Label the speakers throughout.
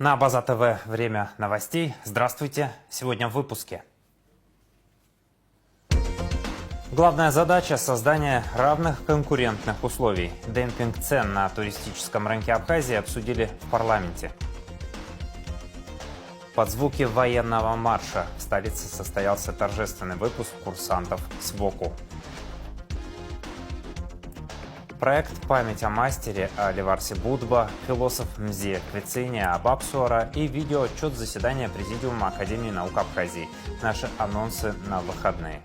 Speaker 1: На База ТВ время новостей. Здравствуйте. Сегодня в выпуске. Главная задача – создание равных конкурентных условий. Демпинг цен на туристическом рынке Абхазии обсудили в парламенте. Под звуки военного марша в столице состоялся торжественный выпуск курсантов с ВОКу. Проект «Память о мастере» о Леварсе Будба, философ Мзе Квициния Абапсуара и видеоотчет заседания Президиума Академии наук Абхазии. Наши анонсы на выходные.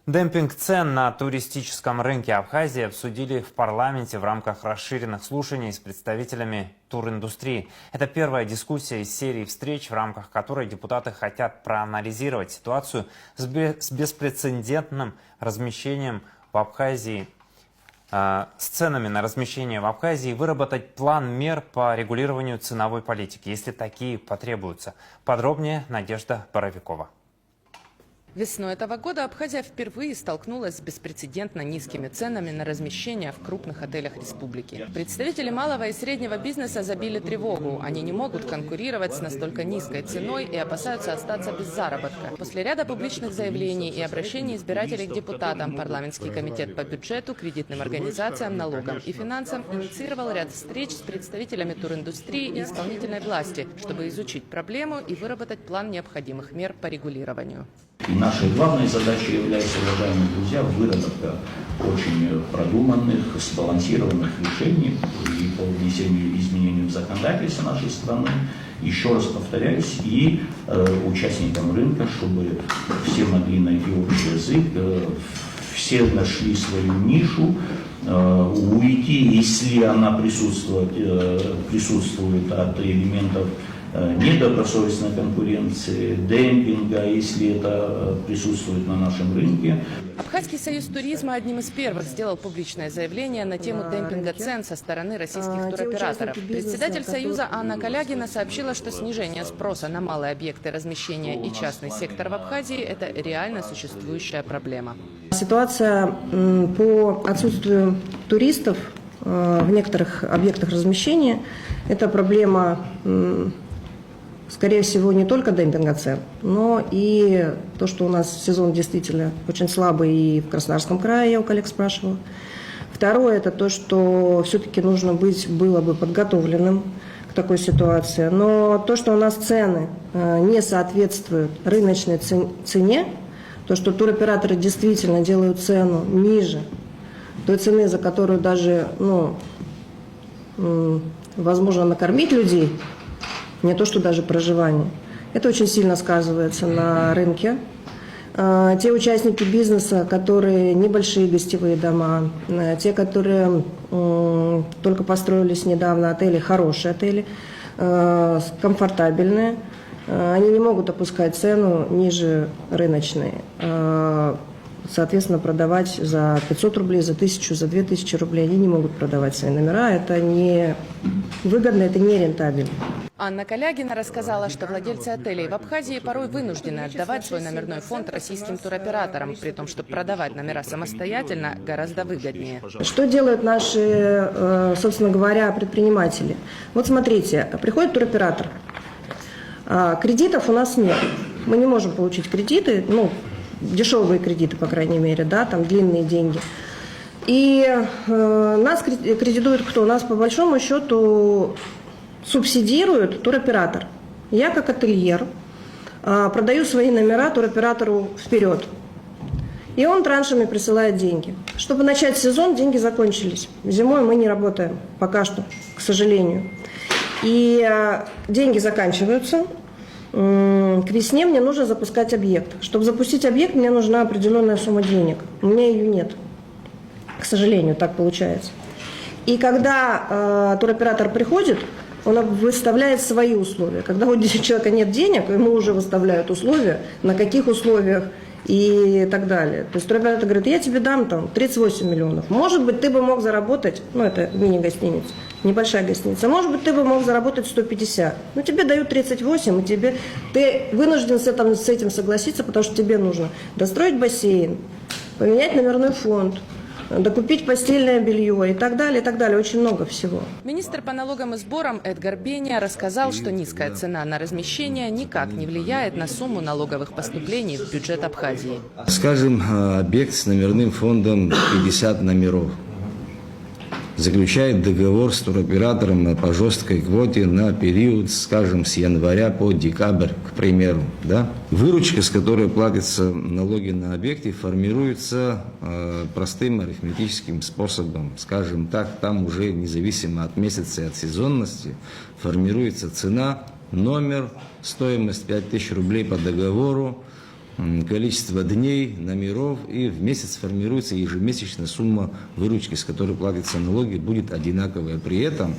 Speaker 1: Демпинг цен на туристическом рынке Абхазии обсудили в парламенте в рамках расширенных слушаний с представителями туриндустрии. Это первая дискуссия из серии встреч, в рамках которой депутаты хотят проанализировать ситуацию с беспрецедентным размещением в Абхазии, с ценами на размещение в Абхазии и выработать план мер по регулированию ценовой политики, если такие потребуются. Подробнее Надежда Боровикова.
Speaker 2: Весной этого года Абхазия впервые столкнулась с беспрецедентно низкими ценами на размещение в крупных отелях республики. Представители малого и среднего бизнеса забили тревогу. Они не могут конкурировать с настолько низкой ценой и опасаются остаться без заработка. После ряда публичных заявлений и обращений избирателей к депутатам, парламентский комитет по бюджету, кредитным организациям, налогам и финансам инициировал ряд встреч с представителями туриндустрии и исполнительной власти, чтобы изучить проблему и выработать план необходимых мер по регулированию.
Speaker 3: И нашей главной задачей является, уважаемые друзья, выработка очень продуманных, сбалансированных решений и по внесению изменений в законодательство нашей страны. Еще раз повторяюсь, и участникам рынка, чтобы все могли найти общий язык, все нашли свою нишу, уйти, если она присутствует от элементов недобросовестной конкуренции, демпинга, если это присутствует на нашем рынке.
Speaker 2: Абхазский союз туризма одним из первых сделал публичное заявление на тему демпинга цен со стороны российских туроператоров. Председатель союза Анна Калягина сообщила, что снижение спроса на малые объекты размещения и частный сектор в Абхазии – это реально существующая проблема.
Speaker 4: Ситуация по отсутствию туристов в некоторых объектах размещения – это проблема, скорее всего, не только демпинга цен, но и то, что у нас сезон действительно очень слабый и в Краснодарском крае, я у коллег спрашивала. Второе – это то, что все-таки нужно было бы подготовленным к такой ситуации. Но то, что у нас цены не соответствуют рыночной цене, то, что туроператоры действительно делают цену ниже той цены, за которую даже, возможно, накормить людей, не то что даже проживание. Это очень сильно сказывается на рынке. Те участники бизнеса, которые небольшие гостевые дома, те, которые только построились недавно отели, хорошие отели, комфортабельные, они не могут опускать цену ниже рыночной. Соответственно, продавать за 500 рублей, за 1000, за 2000 рублей они не могут продавать свои номера. Это не выгодно, это не рентабельно.
Speaker 2: Анна Калягина рассказала, что владельцы отелей в Абхазии порой вынуждены отдавать свой номерной фонд российским туроператорам, при том, что продавать номера самостоятельно гораздо выгоднее.
Speaker 4: Что делают наши, собственно говоря, предприниматели? Вот смотрите, приходит туроператор, кредитов у нас нет, мы не можем получить кредиты, дешевые кредиты, по крайней мере, да, там длинные деньги. И нас кредитует кто? Нас по большому счету субсидирует туроператор. Я как ательер продаю свои номера туроператору вперед. И он траншами присылает деньги. Чтобы начать сезон, деньги закончились. Зимой мы не работаем, пока что, к сожалению. И деньги заканчиваются. К весне мне нужно запускать объект. Чтобы запустить объект, мне нужна определенная сумма денег. У меня ее нет. К сожалению, так получается. И когда туроператор приходит, он выставляет свои условия. Когда у человека нет денег, ему уже выставляют условия, на каких условиях и так далее. То есть туроператор говорит, я тебе дам 38 миллионов. Может быть, ты бы мог заработать, это мини-гостиница, небольшая гостиница, может быть, ты бы мог заработать 150. Тебе дают 38, и ты вынужден с этим согласиться, потому что тебе нужно достроить бассейн, поменять номерной фонд, докупить постельное белье и так далее, очень много всего.
Speaker 2: Министр по налогам и сборам Эдгар Бения рассказал, что низкая цена на размещение никак не влияет на сумму налоговых поступлений в бюджет Абхазии.
Speaker 5: Скажем, объект с номерным фондом 50 номеров заключает договор с туроператором по жесткой квоте на период, скажем, с января по декабрь, к примеру. Да? Выручка, с которой платятся налоги на объекте, формируется простым арифметическим способом. Скажем так, там уже независимо от месяца и от сезонности формируется цена, номер, стоимость 5000 рублей по договору, количество дней, номеров, и в месяц формируется ежемесячная сумма выручки, с которой платятся налоги, будет одинаковая. При этом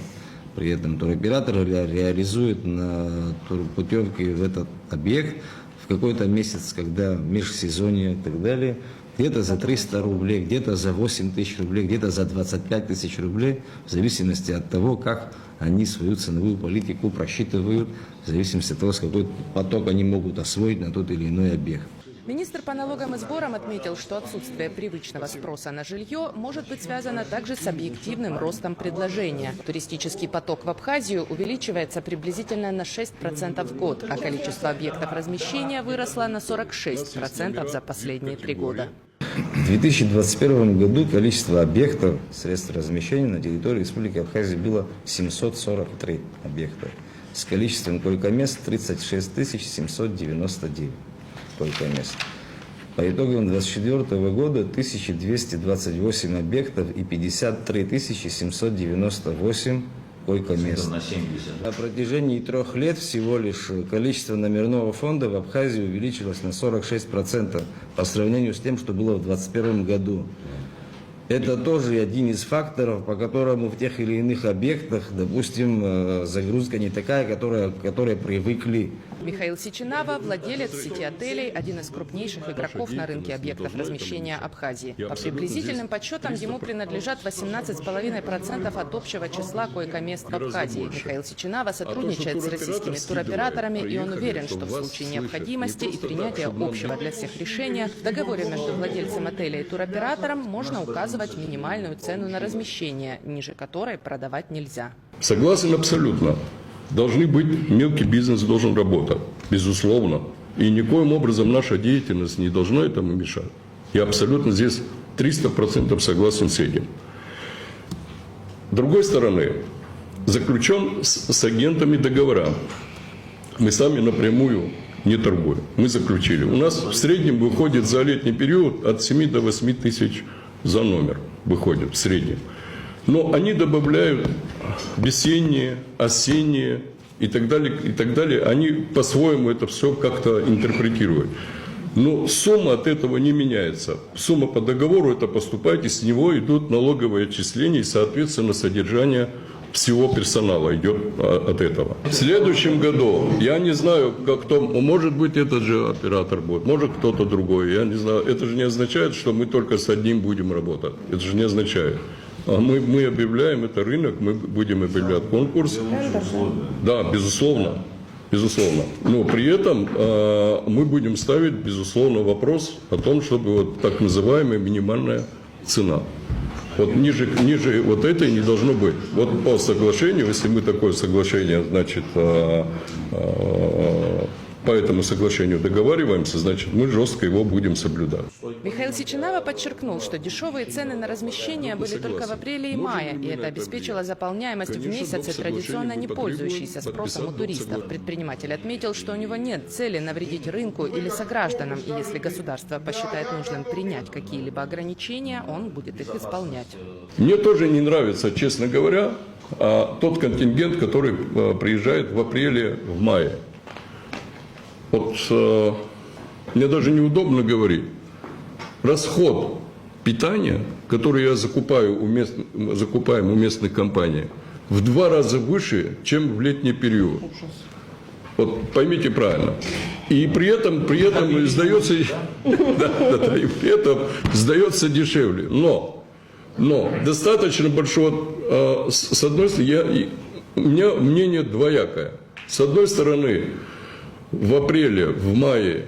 Speaker 5: туроператор реализует на турпутевке в этот объект в какой-то месяц, когда межсезонье и так далее, где-то за 300 рублей, где-то за 8 тысяч рублей, где-то за 25 тысяч рублей, в зависимости от того, как они свою ценовую политику просчитывают, в зависимости от того, с какой поток они могут освоить на тот или иной объект.
Speaker 2: Министр по налогам и сборам отметил, что отсутствие привычного спроса на жилье может быть связано также с объективным ростом предложения. Туристический поток в Абхазию увеличивается приблизительно на 6% в год, а количество объектов размещения выросло на 46% за последние 3 года.
Speaker 5: В 2021 году количество объектов средств размещения на территории Республики Абхазия было 743 объекта с количеством койко-мест 36 799 койко-мест. По итогам 2024 года 1228 объектов и 53 798 койко-мест. На протяжении 3 лет всего лишь количество номерного фонда в Абхазии увеличилось на 46% по сравнению с тем, что было в 2021 году. Это тоже один из факторов, по которому в тех или иных объектах, допустим, загрузка не такая, которой привыкли.
Speaker 2: Михаил Сичинава – владелец сети отелей, один из крупнейших игроков на рынке объектов размещения Абхазии. По приблизительным подсчетам ему принадлежат 18,5% от общего числа койко-мест в Абхазии. Михаил Сичинава сотрудничает с российскими туроператорами, и он уверен, что в случае необходимости и принятия общего для всех решения в договоре между владельцем отеля и туроператором можно указывать минимальную цену на размещение, ниже которой продавать нельзя.
Speaker 6: Согласен абсолютно. Должны быть, мелкий бизнес должен работать, безусловно. И никоим образом наша деятельность не должна этому мешать. Я абсолютно здесь 300% согласен с этим. С другой стороны, заключен с агентами договора. Мы сами напрямую не торгуем. Мы заключили. У нас в среднем выходит за летний период от 7 до 8 тысяч за номер. Выходит в среднем. Но они добавляют весенние, осенние и так далее, и так далее. Они по-своему это все как-то интерпретируют. Но сумма от этого не меняется. Сумма по договору это поступает, и с него идут налоговые отчисления, и, соответственно, содержание всего персонала идет от этого. В следующем году, я не знаю, кто, может быть, этот же оператор будет, может кто-то другой, я не знаю. Это же не означает, что мы только с одним будем работать. Это же не означает. А мы объявляем, это рынок, мы будем объявлять конкурс. Да, безусловно. Безусловно. Но при этом мы будем ставить, безусловно, вопрос о том, чтобы вот так называемая минимальная цена. Вот ниже вот этой не должно быть. Вот по соглашению, если мы такое соглашение, значит, по этому соглашению договариваемся, значит, мы жестко его будем соблюдать.
Speaker 2: Михаил Сичинава подчеркнул, что дешевые цены на размещение были только в апреле и мае, и это обеспечило заполняемость в месяцы, традиционно не пользующийся спросом у туристов. Предприниматель отметил, что у него нет цели навредить рынку или согражданам, и если государство посчитает нужным принять какие-либо ограничения, он будет их исполнять.
Speaker 6: Мне тоже не нравится, честно говоря, тот контингент, который приезжает в апреле, в мае. Вот мне даже неудобно говорить. Расход питания, который я закупаем у местных компаний, в 2 раза выше, чем в летний период. Вот поймите правильно. И при этом сдается, и при этом сдается дешевле. Но достаточно большого, с одной стороны, у меня мнение двоякое. С одной стороны, в апреле, в мае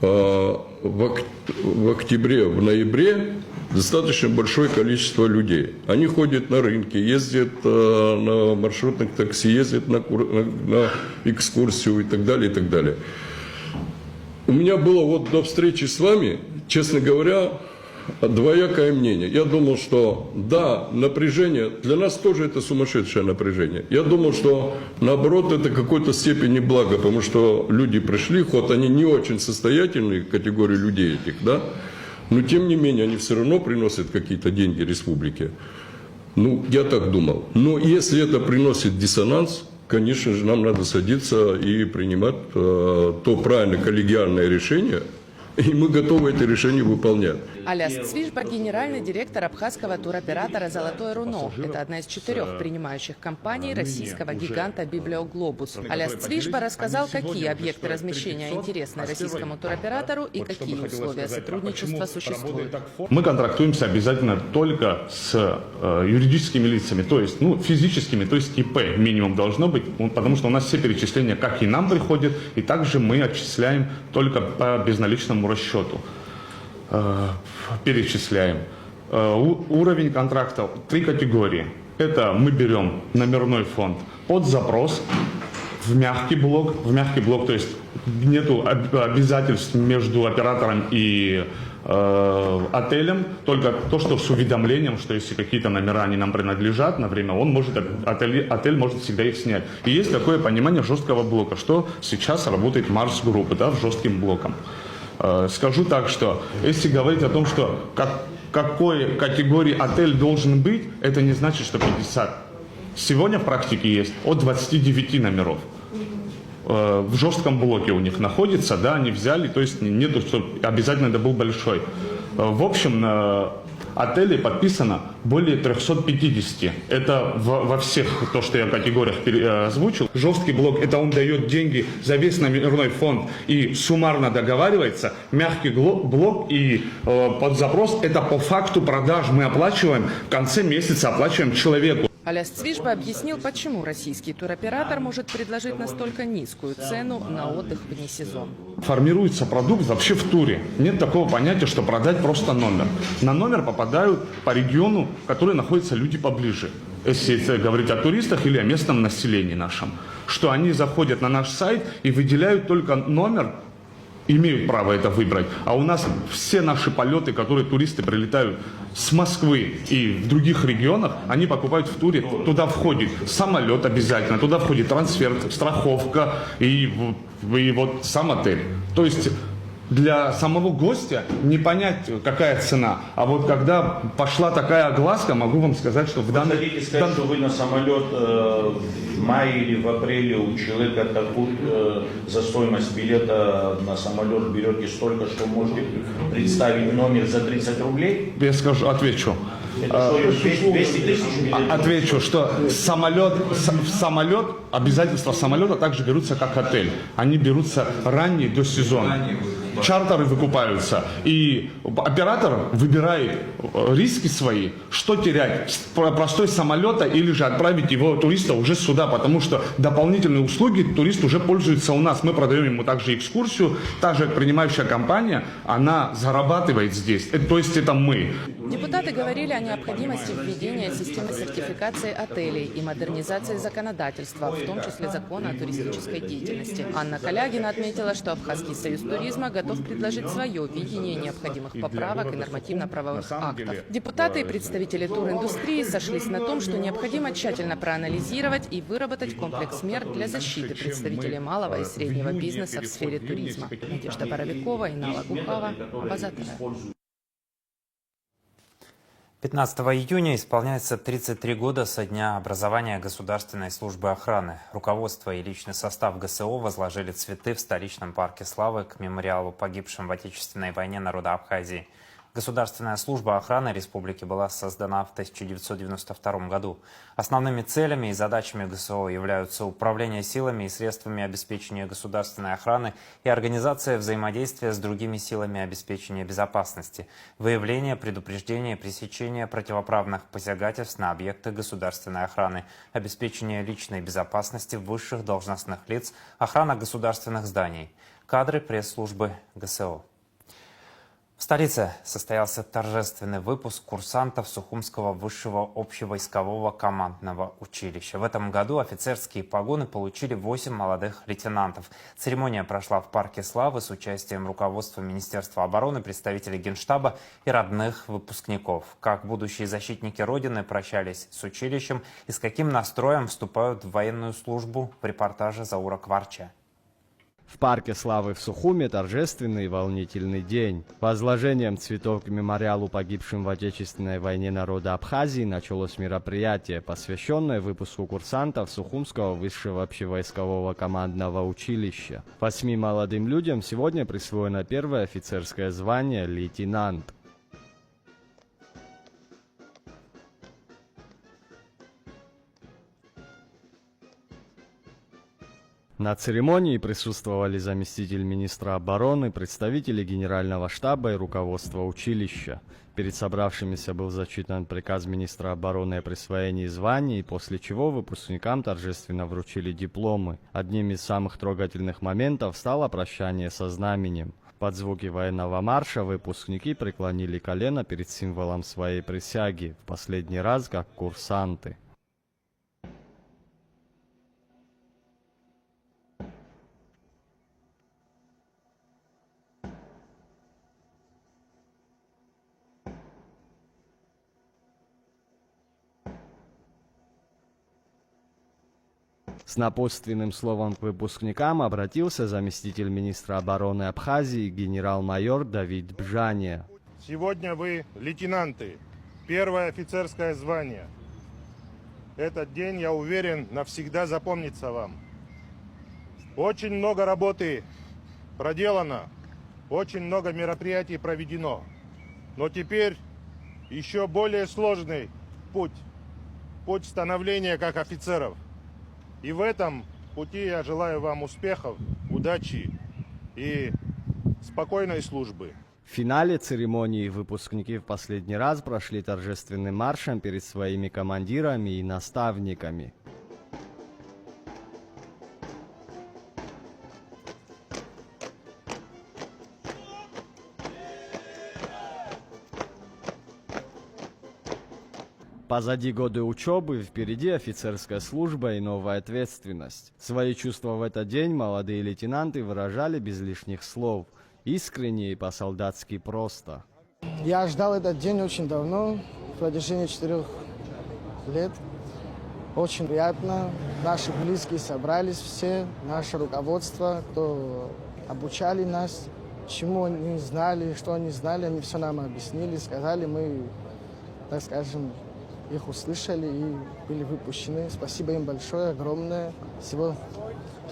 Speaker 6: в октябре, в ноябре достаточно большое количество людей. Они ходят на рынки, ездят на маршрутных такси, ездят на экскурсию и так далее, и так далее. У меня было вот до встречи с вами, честно говоря, двоякое мнение. Я думал, что да, напряжение, для нас тоже это сумасшедшее напряжение. Я думал, что наоборот это какой-то степени благо, потому что люди пришли, хоть они не очень состоятельные, категории людей этих, да, но тем не менее они все равно приносят какие-то деньги республике. Ну, я так думал. Но если это приносит диссонанс, конечно же, нам надо садиться и принимать то правильное коллегиальное решение, и мы готовы это решение выполнять.
Speaker 2: Аляс Цвижба – генеральный директор абхазского туроператора «Золотое руно». Это одна из 4 принимающих компаний российского гиганта «Библиоглобус». Аляс Цвижба рассказал, какие объекты размещения интересны российскому туроператору и какие условия сотрудничества существуют.
Speaker 7: Мы контрактуемся обязательно только с юридическими лицами, то есть физическими, то есть ИП минимум должно быть, потому что у нас все перечисления как и нам приходят, и также мы отчисляем только по безналичному расчету. Перечисляем. Уровень контракта 3 категории. Это мы берем номерной фонд под запрос в мягкий блок. В мягкий блок, то есть нету обязательств между оператором и отелем, только то, что с уведомлением, что если какие-то номера они нам принадлежат на время, отель может всегда их снять. И есть такое понимание жесткого блока, что сейчас работает Марс Группа, да, жестким блоком. Скажу так, что если говорить о том, что какой категории отель должен быть, это не значит, что 50. Сегодня в практике есть от 29 номеров. В жестком блоке у них находится, да, они взяли, то есть нету, что обязательно это был большой. В общем, на отелей подписано более 350. Это во всех, то, что я в категориях озвучил. Жесткий блок, это он дает деньги за весь номерной фонд и суммарно договаривается. Мягкий блок и под запрос, это по факту продаж мы оплачиваем, в конце месяца оплачиваем человеку.
Speaker 2: Аляс Цвижба объяснил, почему российский туроператор может предложить настолько низкую цену на отдых вне сезона.
Speaker 7: Формируется продукт вообще в туре. Нет такого понятия, что продать просто номер. На номер попадают по региону, в который находятся люди поближе. Если говорить о туристах или о местном населении нашем. Что они заходят на наш сайт и выделяют только номер, имеют право это выбрать. А у нас все наши полеты, которые туристы прилетают с Москвы и в других регионах, они покупают в туре. Туда входит самолет обязательно, туда входит трансфер, страховка и вот сам отель. То есть для самого гостя не понять, какая цена. А вот когда пошла такая огласка, могу вам сказать, что в данном...
Speaker 3: Вы хотите сказать, что вы на самолет в мае или в апреле у человека за стоимость билета на самолет берете столько, что можете представить номер за 30 рублей?
Speaker 7: Я скажу, отвечу.
Speaker 3: Это что, 200 тысяч?
Speaker 7: Отвечу, что самолет, обязательства самолета также берутся как отель. Они берутся ранее до сезона. Чартеры выкупаются. И оператор выбирает риски свои, что терять, простой самолета или же отправить его туриста уже сюда, потому что дополнительные услуги турист уже пользуется у нас. Мы продаем ему также экскурсию, та же принимающая компания, она зарабатывает здесь. То есть это мы.
Speaker 2: Депутаты говорили о необходимости введения системы сертификации отелей и модернизации законодательства, в том числе закона о туристической деятельности. Анна Калягина отметила, что Абхазский союз туризма готов предложить свое видение необходимых поправок и нормативно-правовых актов. Депутаты и представители туриндустрии сошлись на том, что необходимо тщательно проанализировать и выработать комплекс мер для защиты представителей малого и среднего бизнеса в сфере туризма. Надежда Боровикова и Нала Гухава. База ТВ.
Speaker 1: 15 июня исполняется 33 года со дня образования Государственной службы охраны. Руководство и личный состав ГСО возложили цветы в столичном парке Славы к мемориалу погибшим в Отечественной войне народа Абхазии. Государственная служба охраны республики была создана в 1992 году. Основными целями и задачами ГСО являются управление силами и средствами обеспечения государственной охраны и организация взаимодействия с другими силами обеспечения безопасности, выявление, предупреждение и пресечение противоправных посягательств на объекты государственной охраны, обеспечение личной безопасности высших должностных лиц, охрана государственных зданий. Кадры пресс-службы ГСО. В столице состоялся торжественный выпуск курсантов Сухумского высшего общевойскового командного училища. В этом году офицерские погоны получили 8 молодых лейтенантов. Церемония прошла в Парке Славы с участием руководства Министерства обороны, представителей Генштаба и родных выпускников. Как будущие защитники Родины прощались с училищем и с каким настроем вступают в военную службу, в репортаже Заура Кварча.
Speaker 8: В Парке Славы в Сухуме торжественный и волнительный день. Возложением цветов к мемориалу погибшим в Отечественной войне народа Абхазии началось мероприятие, посвященное выпуску курсантов Сухумского высшего общевойскового командного училища. 8 молодым людям сегодня присвоено первое офицерское звание лейтенант. На церемонии присутствовали заместитель министра обороны, представители Генерального штаба и руководство училища. Перед собравшимися был зачитан приказ министра обороны о присвоении званий, после чего выпускникам торжественно вручили дипломы. Одним из самых трогательных моментов стало прощание со знаменем. Под звуки военного марша выпускники преклонили колено перед символом своей присяги, в последний раз как курсанты. С напутственным словом к выпускникам обратился заместитель министра обороны Абхазии генерал-майор Давид Бжания.
Speaker 9: Сегодня вы лейтенанты, первое офицерское звание. Этот день, я уверен, навсегда запомнится вам. Очень много работы проделано, очень много мероприятий проведено. Но теперь еще более сложный путь становления как офицеров. И в этом пути я желаю вам успехов, удачи и спокойной службы.
Speaker 8: В финале церемонии выпускники в последний раз прошли торжественным маршем перед своими командирами и наставниками. Позади годы учебы, впереди офицерская служба и новая ответственность. Свои чувства в этот день молодые лейтенанты выражали без лишних слов, искренне и по-солдатски просто.
Speaker 10: Я ждал этот день очень давно, в продолжении 4 лет. Очень приятно. Наши близкие собрались все, наше руководство, кто обучали нас, чему они знали, что они знали, они все нам объяснили, сказали, мы, так скажем, их услышали и были выпущены. Спасибо им большое, огромное. Всего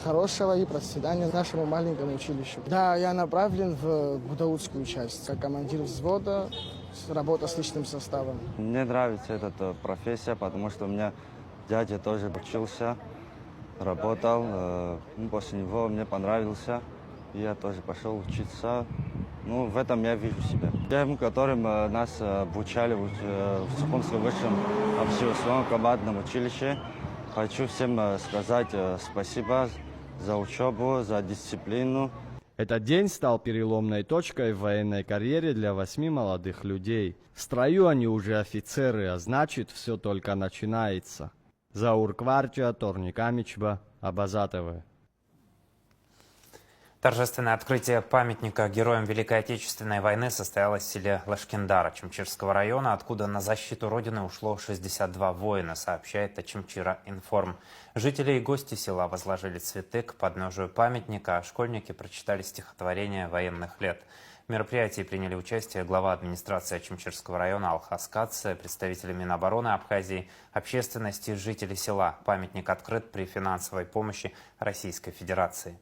Speaker 10: хорошего и процветания нашему маленькому училищу. Да, я направлен в Гудаутскую часть, как командир взвода, работа с личным составом.
Speaker 11: Мне нравится эта профессия, потому что у меня дядя тоже учился, работал. После него мне понравился, и я тоже пошел учиться. В этом я вижу себя. Тем, которым нас обучали в Сухумском высшем общевойсковом командном училище, хочу всем сказать спасибо за учебу, за дисциплину.
Speaker 8: Этот день стал переломной точкой в военной карьере для 8 молодых людей. В строю они уже офицеры, а значит, все только начинается. Заур Кварча, Торник Амичба, Абазатовы.
Speaker 1: Торжественное открытие памятника героям Великой Отечественной войны состоялось в селе Лашкендара Чимчирского района, откуда на защиту Родины ушло 62 воина, сообщает Очимчира Информ. Жители и гости села возложили цветы к подножию памятника, а школьники прочитали стихотворение военных лет. В мероприятии приняли участие глава администрации Очимчирского района Алхас Кацэ, представители Минобороны Абхазии, общественности и жители села. Памятник открыт при финансовой помощи Российской Федерации.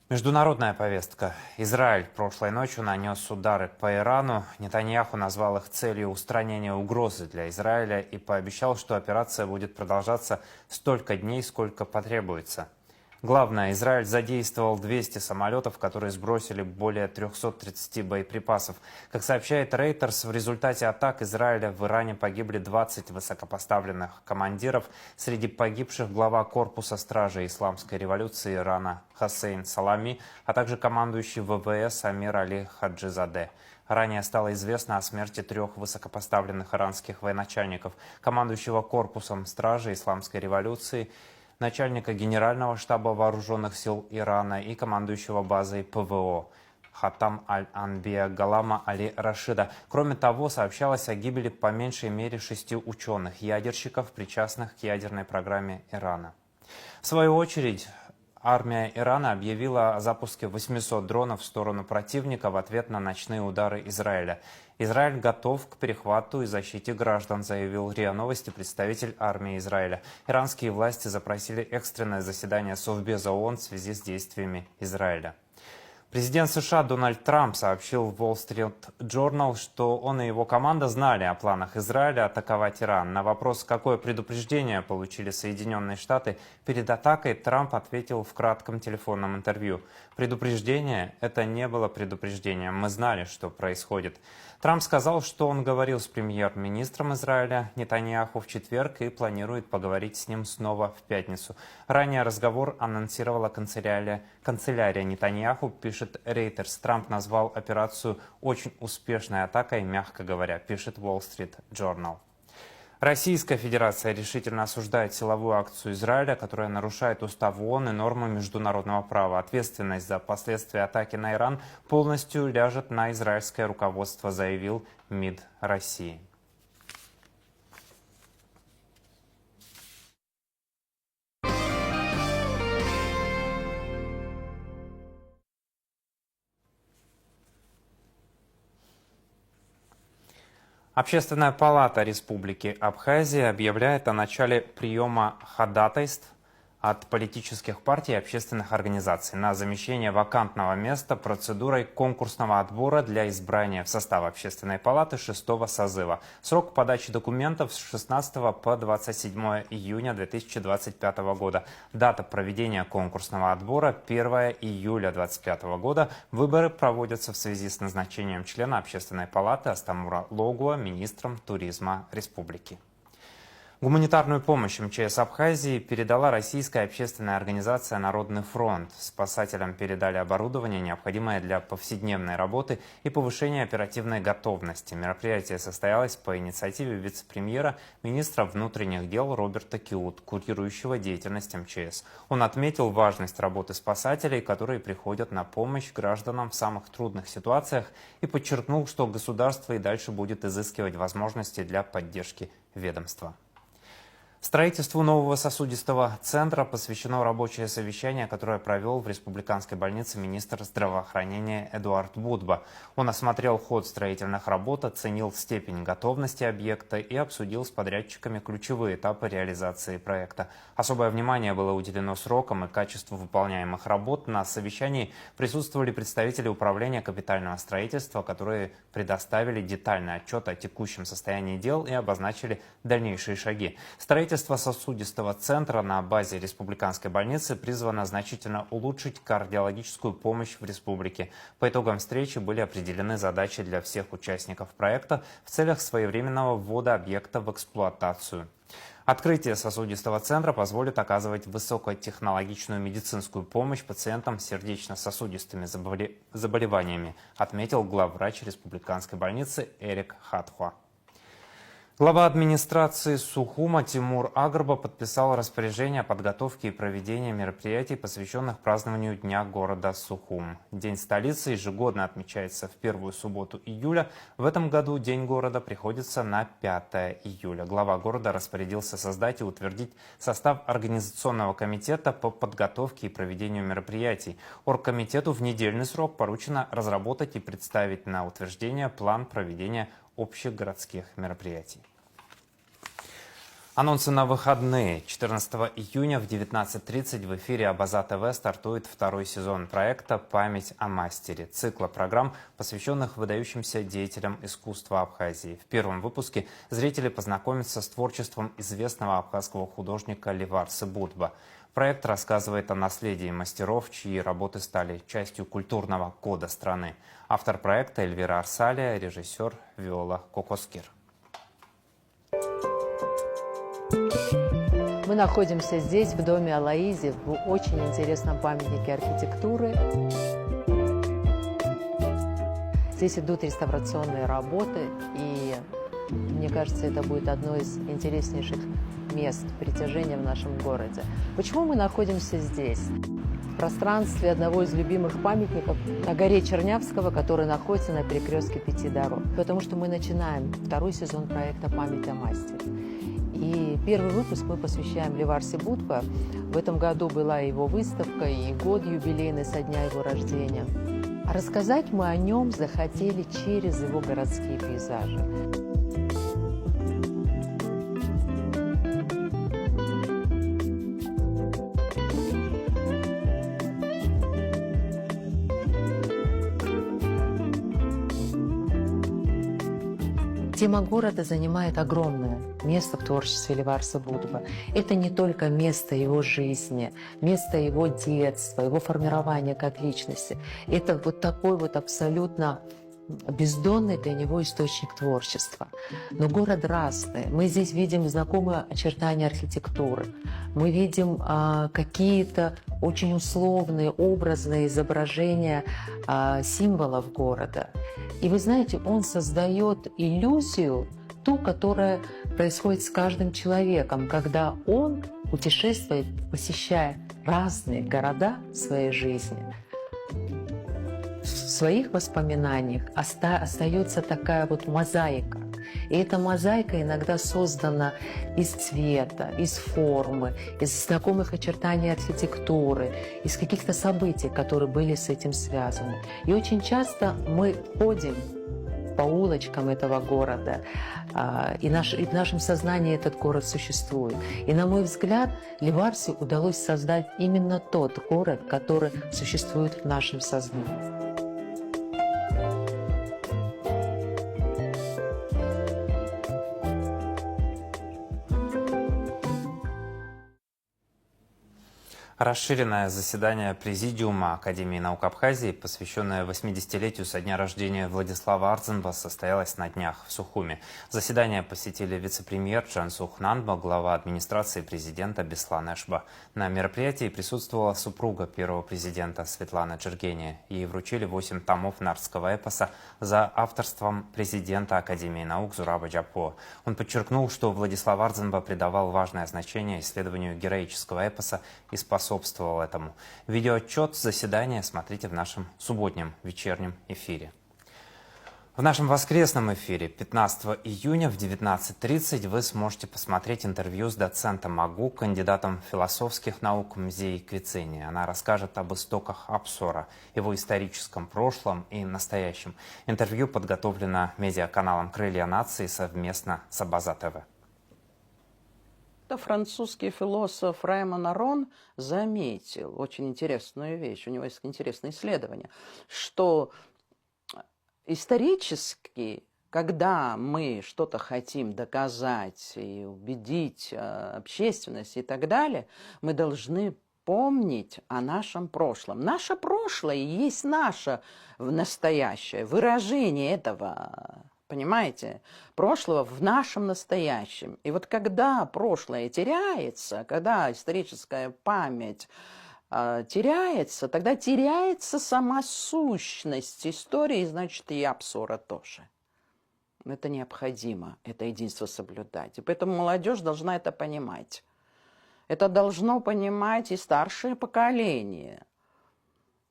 Speaker 1: Международная повестка. Израиль прошлой ночью нанес удары по Ирану. Нетаньяху назвал их целью устранения угрозы для Израиля и пообещал, что операция будет продолжаться столько дней, сколько потребуется. Главное, Израиль задействовал 200 самолетов, которые сбросили более 330 боеприпасов. Как сообщает Reuters, в результате атак Израиля в Иране погибли 20 высокопоставленных командиров. Среди погибших глава корпуса стражей исламской революции Ирана Хосейн Салами, а также командующий ВВС Амир Али Хаджизаде. Ранее стало известно о смерти 3 высокопоставленных иранских военачальников: командующего корпусом стражи исламской революции, начальника Генерального штаба вооруженных сил Ирана и командующего базой ПВО Хатам Аль-Анбия Галама Али Рашида. Кроме того, сообщалось о гибели по меньшей мере 6 ученых-ядерщиков, причастных к ядерной программе Ирана. В свою очередь, армия Ирана объявила о запуске 800 дронов в сторону противника в ответ на ночные удары Израиля. Израиль готов к перехвату и защите граждан, заявил РИА Новости представитель армии Израиля. Иранские власти запросили экстренное заседание Совбеза ООН в связи с действиями Израиля. Президент США Дональд Трамп сообщил в Wall Street Journal, что он и его команда знали о планах Израиля атаковать Иран. На вопрос, какое предупреждение получили Соединенные Штаты перед атакой, Трамп ответил в кратком телефонном интервью: «Предупреждение – это не было предупреждением. Мы знали, что происходит». Трамп сказал, что он говорил с премьер-министром Израиля Нетаньяху в четверг и планирует поговорить с ним снова в пятницу. Ранее разговор анонсировала канцелярия Нетаньяху, пишет Reuters. Трамп назвал операцию очень успешной атакой, мягко говоря, пишет Wall Street Journal. Российская Федерация решительно осуждает силовую акцию Израиля, которая нарушает устав ООН и нормы международного права. Ответственность за последствия атаки на Иран полностью ляжет на израильское руководство, заявил МИД России. Общественная палата Республики Абхазия объявляет о начале приема ходатайств от политических партий и общественных организаций на замещение вакантного места процедурой конкурсного отбора для избрания в состав Общественной палаты 6-го созыва. Срок подачи документов с 16 по 27 июня 2025 года. Дата проведения конкурсного отбора 1 июля 2025 года. Выборы проводятся в связи с назначением члена Общественной палаты Астамура Логуа министром туризма республики. Гуманитарную помощь МЧС Абхазии передала российская общественная организация «Народный фронт». Спасателям передали оборудование, необходимое для повседневной работы и повышения оперативной готовности. Мероприятие состоялось по инициативе вице-премьера, министра внутренних дел Роберта Киут, курирующего деятельность МЧС. Он отметил важность работы спасателей, которые приходят на помощь гражданам в самых трудных ситуациях, и подчеркнул, что государство и дальше будет изыскивать возможности для поддержки ведомства. Строительству нового сосудистого центра посвящено рабочее совещание, которое провел в республиканской больнице министр здравоохранения Эдуард Будба. Он осмотрел ход строительных работ, оценил степень готовности объекта и обсудил с подрядчиками ключевые этапы реализации проекта. Особое внимание было уделено срокам и качеству выполняемых работ. На совещании присутствовали представители управления капитального строительства, которые предоставили детальный отчет о текущем состоянии дел и обозначили дальнейшие шаги. Строительство сосудистого центра на базе республиканской больницы призвано значительно улучшить кардиологическую помощь в республике. По итогам встречи были определены задачи для всех участников проекта в целях своевременного ввода объекта в эксплуатацию. Открытие сосудистого центра позволит оказывать высокотехнологичную медицинскую помощь пациентам с сердечно-сосудистыми заболеваниями, отметил главврач республиканской больницы Эрик Хатхуа. Глава администрации Сухума Тимур Агрба подписал распоряжение о подготовке и проведении мероприятий, посвященных празднованию Дня города Сухум. День столицы ежегодно отмечается в первую субботу июля. В этом году День города приходится на 5 июля. Глава города распорядился создать и утвердить состав организационного комитета по подготовке и проведению мероприятий. Оргкомитету в недельный срок поручено разработать и представить на утверждение план проведения общих городских мероприятий. Анонсы на выходные. 14 июня в 19:30 в эфире Абаза ТВ стартует второй сезон проекта «Память о мастере» цикла программ, посвященных выдающимся деятелям искусства Абхазии. В первом выпуске зрители познакомятся с творчеством известного абхазского художника Ливарсы Будба. Проект рассказывает о наследии мастеров, чьи работы стали частью культурного кода страны. Автор проекта Эльвира Арсалия, режиссер Виола Кокоскир.
Speaker 12: Мы находимся здесь, в доме Алоизи, в очень интересном памятнике архитектуры. Здесь идут реставрационные работы, и мне кажется, это будет одно из интереснейших мест притяжения в нашем городе. Почему мы находимся здесь? В пространстве одного из любимых памятников на горе Чернявского, который находится на перекрестке 5 дорог. Потому что мы начинаем второй сезон проекта «Память о мастере». И первый выпуск мы посвящаем Леварсе Будко. В этом году была его выставка и год юбилейный со дня его рождения. А рассказать мы о нем захотели через его городские пейзажи. Тема города занимает огромное место в творчестве Леварса Будко. Это не только место его жизни, место его детства, его формирования как личности. Это вот такой вот абсолютно бездонный для него источник творчества. Но город разный. Мы здесь видим знакомые очертания архитектуры. Мы видим какие-то очень условные, образные изображения символов города. И вы знаете, он создает иллюзию, ту, которая происходит с каждым человеком, когда он путешествует, посещая разные города в своей жизни. В своих воспоминаниях остается такая вот мозаика. И эта мозаика иногда создана из цвета, из формы, из знакомых очертаний архитектуры, из каких-то событий, которые были с этим связаны. И очень часто мы ходим по улочкам этого города, и в нашем сознании этот город существует. И, на мой взгляд, Леварсе удалось создать именно тот город, который существует в нашем сознании.
Speaker 1: Расширенное заседание Президиума Академии наук Абхазии, посвященное 80-летию со дня рождения Владислава Ардзинба, состоялось на днях в Сухуми. Заседание посетили вице-премьер Джансух Нанба, глава администрации президента Беслан Эшба. На мероприятии присутствовала супруга первого президента Светлана Джергения. Ей вручили 8 томов нардского эпоса за авторством президента Академии наук Зураба Джапо. Он подчеркнул, что Владислав Ардзинба придавал важное значение исследованию героического эпоса и способствовал этому. Видеоотчет заседания смотрите в нашем субботнем вечернем эфире. В нашем воскресном эфире 15 июня в 19:30 вы сможете посмотреть интервью с доцентом МАГУ, кандидатом философских наук Мзей Квицини. Она расскажет об истоках Апсора, его историческом прошлом и настоящем. Интервью подготовлено медиаканалом «Крылья нации» совместно с Абаза ТВ.
Speaker 13: Французский философ Раймон Арон заметил очень интересную вещь, у него есть интересное исследование, что исторически, когда мы что-то хотим доказать и убедить общественность и так далее, мы должны помнить о нашем прошлом. Наше прошлое и есть наше настоящее, выражение этого. Понимаете? Прошлого в нашем настоящем. И вот когда прошлое теряется, когда историческая память теряется, тогда теряется сама сущность истории, значит, и Апсора тоже. Это необходимо, это единство соблюдать. И поэтому молодежь должна это понимать. Это должно понимать и старшее поколение.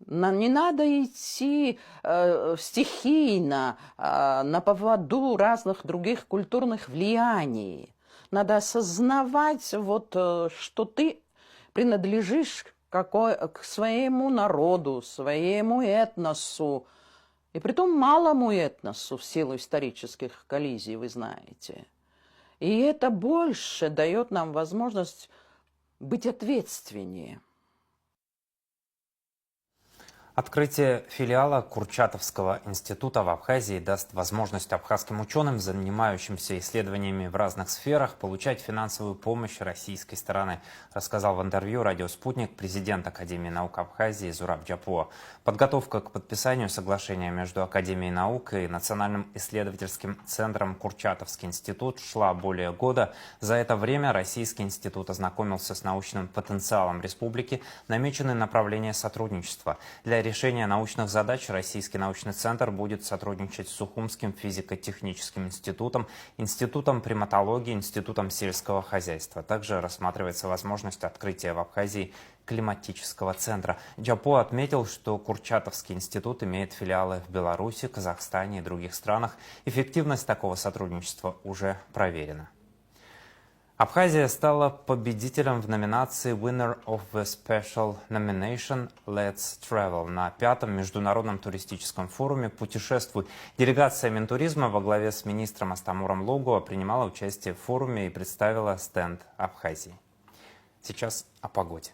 Speaker 13: Не надо идти стихийно на поводу разных других культурных влияний. Надо осознавать, вот, что ты принадлежишь к своему народу, своему этносу, и притом малому этносу в силу исторических коллизий, вы знаете. И это больше дает нам возможность быть ответственнее.
Speaker 1: Открытие филиала Курчатовского института в Абхазии даст возможность абхазским ученым, занимающимся исследованиями в разных сферах, получать финансовую помощь российской стороны, рассказал в интервью «Радио Спутник» президент Академии наук Абхазии Зураб Джапуа. Подготовка к подписанию соглашения между Академией наук и Национальным исследовательским центром Курчатовский институт шла более года. За это время Российский институт ознакомился с научным потенциалом республики, намечены направления сотрудничества. Для решения научных задач Российский научный центр будет сотрудничать с Сухумским физико-техническим институтом, Институтом приматологии, Институтом сельского хозяйства. Также рассматривается возможность открытия в Абхазии климатического центра. Джапуа отметил, что Курчатовский институт имеет филиалы в Беларуси, Казахстане и других странах. Эффективность такого сотрудничества уже проверена. Абхазия стала победителем в номинации Winner of the Special Nomination Let's Travel на 5-м международном туристическом форуме «Путешествуй». Делегация Минтуризма во главе с министром Астамуром Логуа принимала участие в форуме и представила стенд Абхазии. Сейчас о погоде.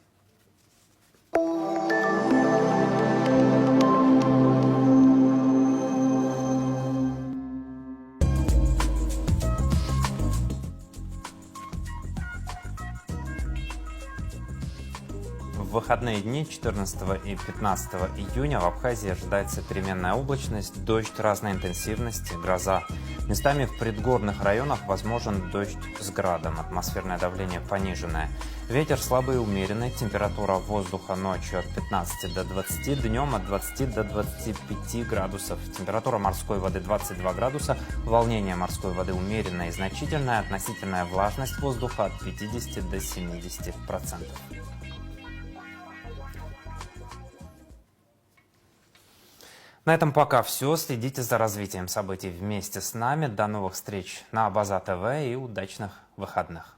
Speaker 1: В выходные дни 14 и 15 июня в Абхазии ожидается переменная облачность, дождь разной интенсивности, гроза. Местами в предгорных районах возможен дождь с градом, атмосферное давление пониженное. Ветер слабый и умеренный, температура воздуха ночью от 15 до 20, днем от 20 до 25 градусов. Температура морской воды 22 градуса, волнение морской воды умеренное и значительное, относительная влажность воздуха от 50 до 70%. На этом пока все. Следите за развитием событий вместе с нами. До новых встреч на Абаза ТВ и удачных выходных.